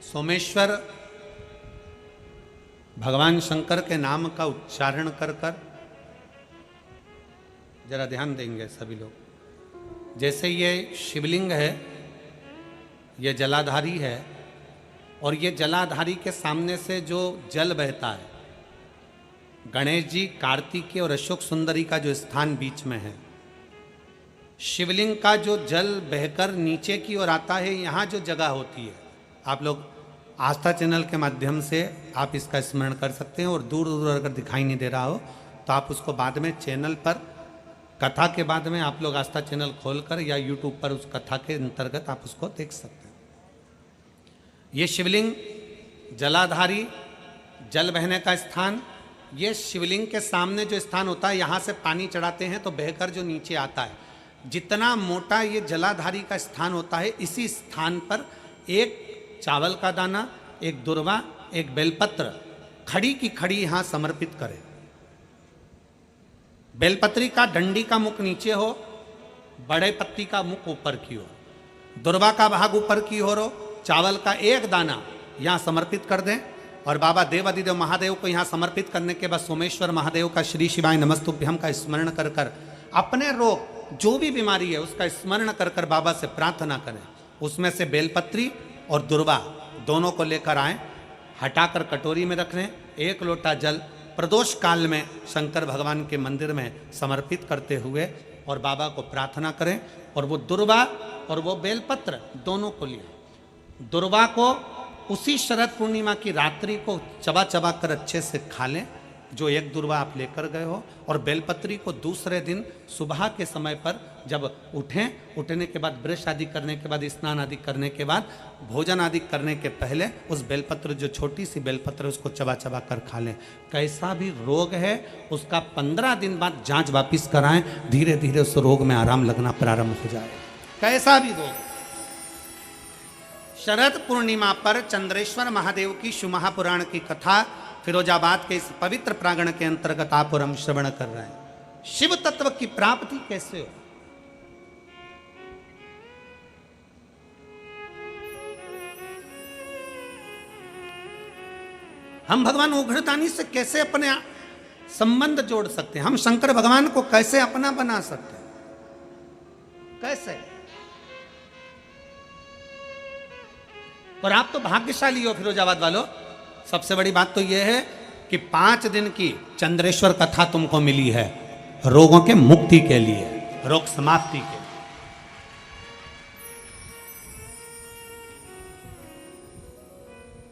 सोमेश्वर भगवान शंकर के नाम का उच्चारण कर कर, जरा ध्यान देंगे सभी लोग। जैसे ये शिवलिंग है, ये जलाधारी है, और ये जलाधारी के सामने से जो जल बहता है, गणेश जी, कार्तिकेय और अशोक सुंदरी का जो स्थान बीच में है, शिवलिंग का जो जल बहकर नीचे की ओर आता है, यहाँ जो जगह होती है, आप लोग आस्था चैनल के माध्यम से आप इसका स्मरण कर सकते हैं। और दूर दूर अगर दिखाई नहीं दे रहा हो तो आप उसको बाद में चैनल पर, कथा के बाद में आप लोग आस्था चैनल खोलकर या यूट्यूब पर उस कथा के अंतर्गत आप उसको देख सकते हैं। ये शिवलिंग जलाधारी, जल बहने का स्थान, ये शिवलिंग के सामने जो स्थान होता है, यहाँ से पानी चढ़ाते हैं तो बहकर जो नीचे आता है, जितना मोटा ये जलाधारी का स्थान होता है, इसी स्थान पर एक चावल का दाना, एक दुर्वा, एक बेलपत्र खड़ी की खड़ी यहाँ समर्पित करें। बेलपत्री का डंडी का मुख नीचे हो, बड़े पत्ती का मुख ऊपर की ओर, दुर्वा का भाग ऊपर की ओर हो, चावल का एक दाना यहाँ समर्पित कर दें। और बाबा देवादिदेव महादेव को यहाँ समर्पित करने के बाद सोमेश्वर महादेव का श्री शिवाय नमस्तुभ्यम का स्मरण कर कर अपने रोग, जो भी बीमारी है उसका स्मरण कर कर बाबा से प्रार्थना करें। उसमें से बेलपत्री और दुर्वा दोनों को लेकर आए, हटाकर कटोरी में रख लें। एक लोटा जल प्रदोष काल में शंकर भगवान के मंदिर में समर्पित करते हुए और बाबा को प्रार्थना करें। और वो दुर्वा और वो बेलपत्र दोनों को लिया। दुर्वा को उसी शरद पूर्णिमा की रात्रि को चबा चबा कर अच्छे से खा लें, जो एक दुर्वा आप लेकर गए हो। और बेलपत्री को दूसरे दिन सुबह के समय पर जब उठें, उठने के बाद ब्रश आदि करने के बाद, स्नान आदि करने के बाद, भोजन आदि करने के पहले उस बेलपत्र, जो छोटी सी बेलपत्र, उसको चबा चबा कर खा लें। कैसा भी रोग है उसका 15 दिन बाद जांच वापिस कराएं, धीरे धीरे उस रोग में आराम लगना प्रारंभ हो जाए। कैसा भी रोग। शरद पूर्णिमा पर चंद्रेश्वर महादेव की शिव महापुराण की कथा फिरोजाबाद के इस पवित्र प्रांगण के अंतर्गत आप और हम श्रवण कर रहे हैं। शिव तत्व की प्राप्ति कैसे हो? हम भगवान उग्रतानी से कैसे अपने संबंध जोड़ सकते हैं? हम शंकर भगवान को कैसे अपना बना सकते हैं? कैसे? और आप तो भाग्यशाली हो फिरोजाबाद वालों। सबसे बड़ी बात तो यह है कि 5 दिन की चंद्रेश्वर कथा तुमको मिली है रोगों के मुक्ति के लिए, रोग समाप्ति के।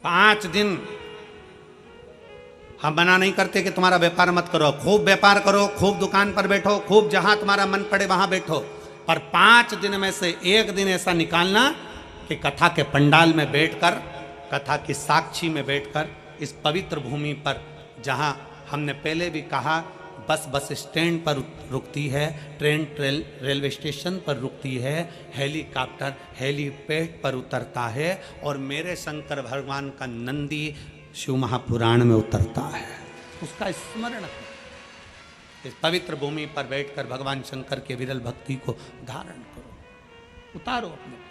5 दिन हम मना नहीं करते कि तुम्हारा व्यापार मत करो, खूब व्यापार करो, खूब दुकान पर बैठो, खूब जहां तुम्हारा मन पड़े वहां बैठो। पर 5 दिन में से एक दिन ऐसा निकालना कि कथा के पंडाल में बैठकर, कथा की साक्षी में बैठकर, इस पवित्र भूमि पर, जहां हमने पहले भी कहा, बस स्टैंड पर रुकती है, ट्रेन रेलवे स्टेशन पर रुकती है, हेलीकॉप्टर हेलीपैड पर उतरता है, और मेरे शंकर भगवान का नंदी शिव महापुराण में उतरता है। उसका स्मरण करो। इस पवित्र भूमि पर बैठकर भगवान शंकर के विरल भक्ति को धारण करो, उतारो अपने।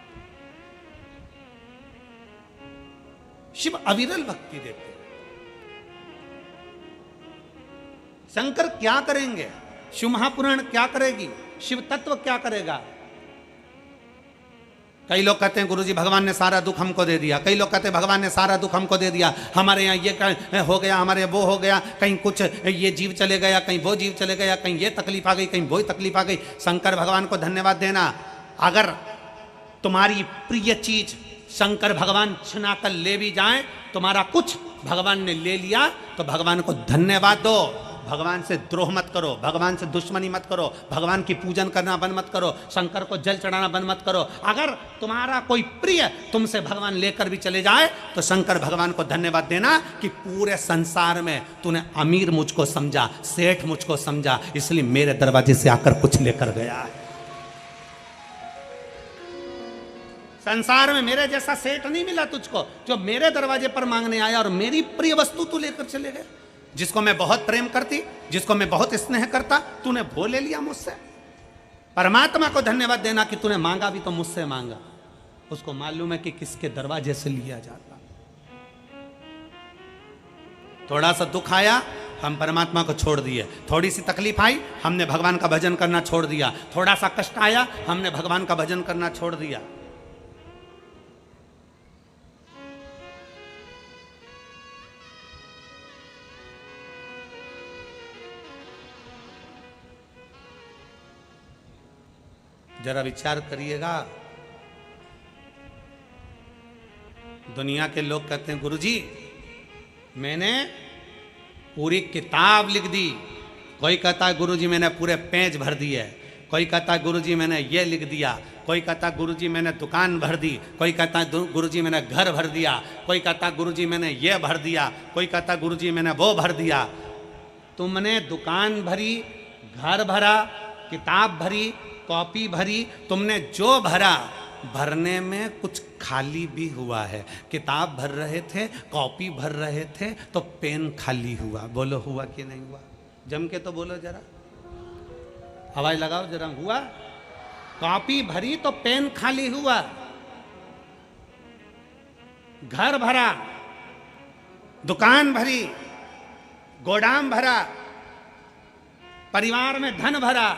शिव अविरल भक्ति देते हैं। शंकर क्या करेंगे? शिव महापुराण क्या करेगी? शिव तत्व क्या करेगा? कई लोग कहते हैं गुरुजी भगवान ने सारा दुख हमको दे दिया, कई लोग कहते हैं भगवान ने सारा दुख हमको दे दिया, हमारे यहाँ ये हो गया, हमारे वो हो गया, कहीं कुछ ये जीव चले गया, कहीं वो जीव चले गया, कहीं ये तकलीफ आ गई, कहीं वो तकलीफ आ गई। शंकर भगवान को धन्यवाद देना। अगर तुम्हारी प्रिय चीज शंकर भगवान छिना कर ले भी जाए, तुम्हारा कुछ भगवान ने ले लिया, तो भगवान को धन्यवाद दो। भगवान से द्रोह मत करो, भगवान से दुश्मनी मत करो, भगवान की पूजन करना बंद मत करो, शंकर को जल चढ़ाना बंद मत करो। अगर तुम्हारा कोई प्रिय तुमसे भगवान लेकर भी चले जाए, तो शंकर भगवान को धन्यवाद देना कि पूरे संसार में तूने अमीर मुझको समझा, सेठ मुझको समझा, इसलिए मेरे दरवाजे से आकर कुछ लेकर गया है। संसार में मेरे जैसा सेठ नहीं मिला तुझको, जो मेरे दरवाजे पर मांगने आया और मेरी प्रिय वस्तु तू लेकर चले गए। जिसको मैं बहुत प्रेम करती, जिसको मैं बहुत स्नेह करता, तूने वो ले लिया मुझसे। परमात्मा को धन्यवाद देना कि तूने मांगा भी तो मुझसे मांगा। उसको मालूम है कि किसके दरवाजे से लिया जाता। थोड़ा सा दुख आया, हम परमात्मा को छोड़ दिए। थोड़ी सी तकलीफ आई, हमने भगवान का भजन करना छोड़ दिया। थोड़ा सा कष्ट आया, हमने भगवान का भजन करना छोड़ दिया। जरा विचार करिएगा। दुनिया के लोग कहते हैं गुरुजी मैंने पूरी किताब लिख दी। कोई कहता है गुरुजी मैंने पूरे पेज भर दिए। कोई कहता है गुरुजी मैंने ये लिख दिया। कोई कहता है गुरुजी मैंने दुकान भर दी। कोई कहता है गुरुजी मैंने घर भर दिया। कोई कहता है गुरुजी मैंने ये भर दिया। कोई कहता है गुरुजी मैंने वो भर दिया। तुमने दुकान भरी, घर भरा, किताब भरी, कॉपी भरी, तुमने जो भरा, भरने में कुछ खाली भी हुआ है। किताब भर रहे थे, कॉपी भर रहे थे, तो पेन खाली हुआ। बोलो हुआ कि नहीं हुआ? जम के तो बोलो जरा, आवाज लगाओ जरा। हुआ? कॉपी भरी तो पेन खाली हुआ। घर भरा, दुकान भरी, गोदाम भरा, परिवार में धन भरा,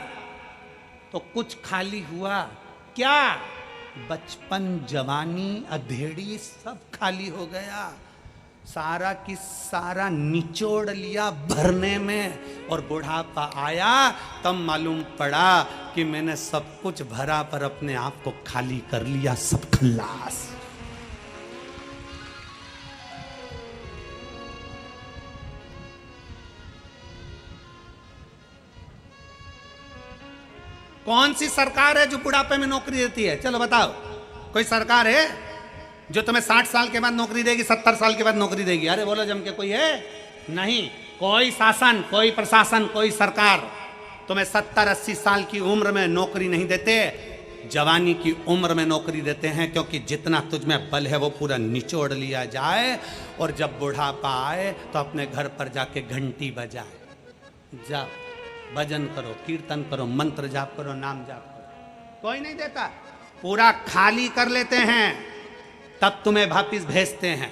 तो कुछ खाली हुआ क्या? बचपन, जवानी, अधेड़ी सब खाली हो गया। सारा की सारा निचोड़ लिया भरने में, और बुढ़ापा आया तब मालूम पड़ा कि मैंने सब कुछ भरा पर अपने आप को खाली कर लिया। सब खल्लास। कौन सी सरकार है जो बुढ़ापे में नौकरी देती है? चलो बताओ, कोई सरकार है जो तुम्हें 60 साल के बाद नौकरी देगी, 70 साल के बाद नौकरी देगी? अरे बोलो जम के, कोई है? नहीं। कोई शासन, कोई प्रशासन, कोई सरकार तुम्हें 70-80 साल की उम्र में नौकरी नहीं देते। जवानी की उम्र में नौकरी देते हैं, क्योंकि जितना तुझ में बल है वो पूरा निचोड़ लिया जाए, और जब बुढ़ापा आए तो अपने घर पर जाके घंटी बजाए। जाओ भजन करो, कीर्तन करो, मंत्र जाप करो, नाम जाप करो। कोई नहीं देता, पूरा खाली कर लेते हैं, तब तुम्हें वापिस भेजते हैं।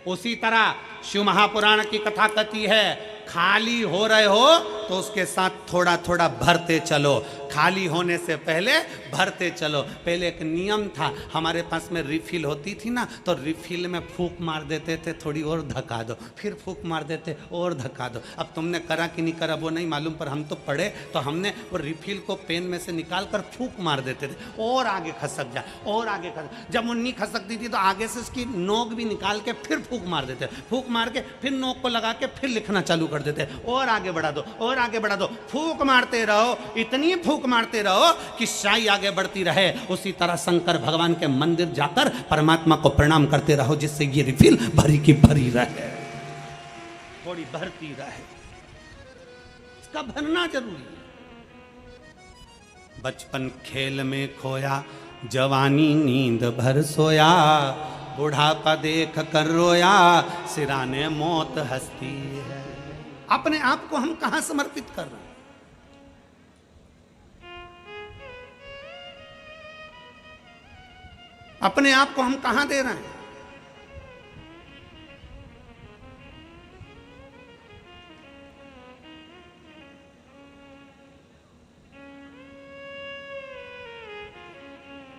उसी तरह शिव महापुराण की कथा कहती है, खाली हो रहे हो तो उसके साथ थोड़ा थोड़ा भरते चलो। खाली होने से पहले भरते चलो। पहले एक नियम था, हमारे पास में रिफिल होती थी ना, तो रिफिल में फूंक मार देते थे, थोड़ी और धक्का दो, फिर फूंक मार देते और धक्का दो। अब तुमने करा कि नहीं करा वो नहीं मालूम, पर हम तो पढ़े तो हमने वो रिफिल को पेन में से निकाल कर फूंक मार देते थे, और आगे खसक जा, और आगे खसक। जब वो नहीं खसकती थी तो आगे से उसकी नोक भी निकाल के फिर फूंक मार देते, फूंक मार के फिर नोक को लगा के फिर लिखना चालू कर देते, और आगे बढ़ा दो, और आगे बढ़ा दो। फूंक मारते रहो, इतनी फूंक मारते रहो कि शाही आगे बढ़ती रहे। उसी तरह शंकर भगवान के मंदिर जाकर परमात्मा को प्रणाम करते रहो, जिससे ये रिफिल भरी की भरी रहे, थोड़ी भरती रहे। इसका भरना जरूरी है। बचपन खेल में खोया, जवानी नींद भर सोया, बुढ़ापा देख कर रोया, सिराने मौत हंसती है। अपने आप को हम कहां समर्पित कर रहे हैं? अपने आप को हम कहां दे रहे हैं?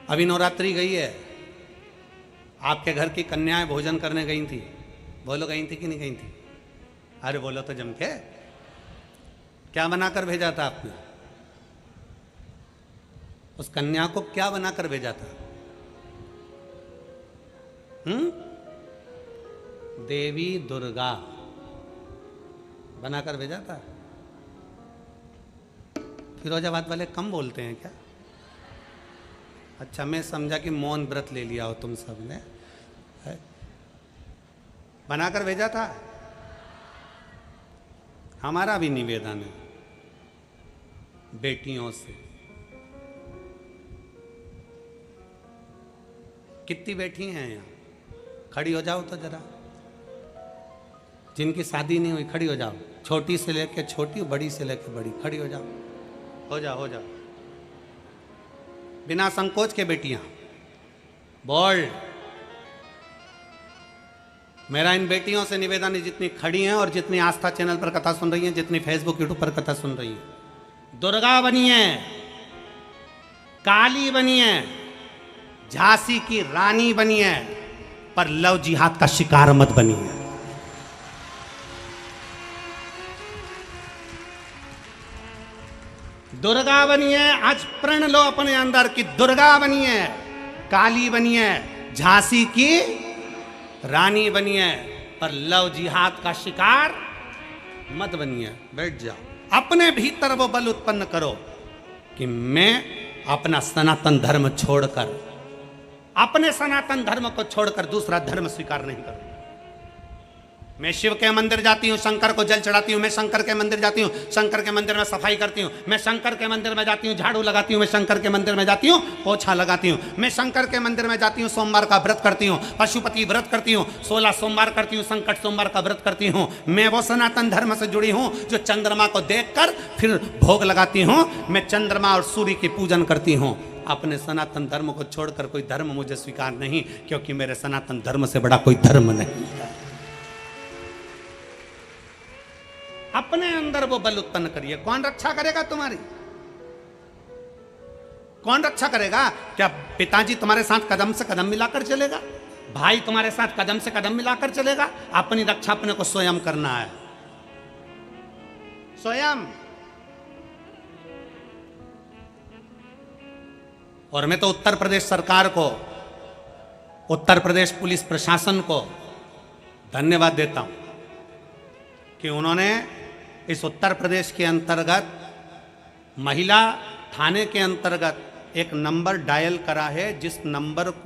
अभी नवरात्रि गई है, आपके घर की कन्याएं भोजन करने गई थी। बोलो गई थी कि नहीं गई थी? अरे बोलो तो जम के। क्या बनाकर भेजा था आपने? उस कन्या को क्या बनाकर भेजा था? देवी दुर्गा बनाकर भेजा था। फिरोजाबाद वाले कम बोलते हैं क्या? अच्छा, मैं समझा कि मौन व्रत ले लिया हो तुम सब ने। बनाकर भेजा था। हमारा भी निवेदन है बेटियों से, कितनी बेटी हैं यहाँ? खड़ी हो जाओ तो जरा। जिनकी शादी नहीं हुई खड़ी हो जाओ। छोटी से लेके छोटी, बड़ी से लेके बड़ी, खड़ी हो जाओ। हो जाओ, हो जाओ, बिना संकोच के बेटियां। बोल। मेरा इन बेटियों से निवेदन है, जितनी खड़ी हैं और जितनी आस्था चैनल पर कथा सुन रही हैं, जितनी फेसबुक यूट्यूब पर कथा सुन रही हैं, दुर्गा बनिए, काली बनिए, झांसी की रानी बनिए, पर लव जिहाद का शिकार मत बनिए। दुर्गा बनिए, आज प्रण लो अपने अंदर कि दुर्गा बनिए, काली बनिए, झांसी की रानी बनिए, पर लव जिहाद का शिकार मत बनिए। बैठ जाओ, अपने भीतर वो बल उत्पन्न करो कि मैं अपना सनातन धर्म छोड़कर, अपने सनातन धर्म को छोड़कर दूसरा धर्म स्वीकार नहीं करूंगा। मैं शिव के मंदिर जाती हूँ, शंकर को जल चढ़ाती हूँ, मैं शंकर के मंदिर जाती हूँ, शंकर के मंदिर में सफाई करती हूँ, मैं शंकर के मंदिर में जाती हूँ, झाड़ू लगाती हूँ, मैं शंकर के मंदिर में जाती हूँ, पोछा लगाती हूँ, मैं शंकर के मंदिर में जाती हूँ, सोमवार का व्रत करती हूँ, पशुपति व्रत करती हूँ, 16 सोमवार करती हूँ, संकट सोमवार का व्रत करती हूँ। मैं वो सनातन धर्म से जुड़ी हूँ जो चंद्रमा को देखकर फिर भोग लगाती हूँ, मैं चंद्रमा और सूर्य की पूजन करती हूँ। अपने सनातन धर्म को छोड़कर कोई धर्म मुझे स्वीकार नहीं, क्योंकि मेरे सनातन धर्म से बड़ा कोई धर्म नहीं है। अपने अंदर वो बल उत्पन्न करिए। कौन रक्षा करेगा तुम्हारी? कौन रक्षा करेगा? क्या पिताजी तुम्हारे साथ कदम से कदम मिलाकर चलेगा? भाई तुम्हारे साथ कदम से कदम मिलाकर चलेगा? अपनी रक्षा अपने को स्वयं करना है, स्वयं। और मैं तो उत्तर प्रदेश सरकार को, उत्तर प्रदेश पुलिस प्रशासन को धन्यवाद देता हूं कि उन्होंने इस उत्तर प्रदेश के अंतर्गत महिला थाने के अंतर्गत एक नंबर डायल करा है, जिस नंबर को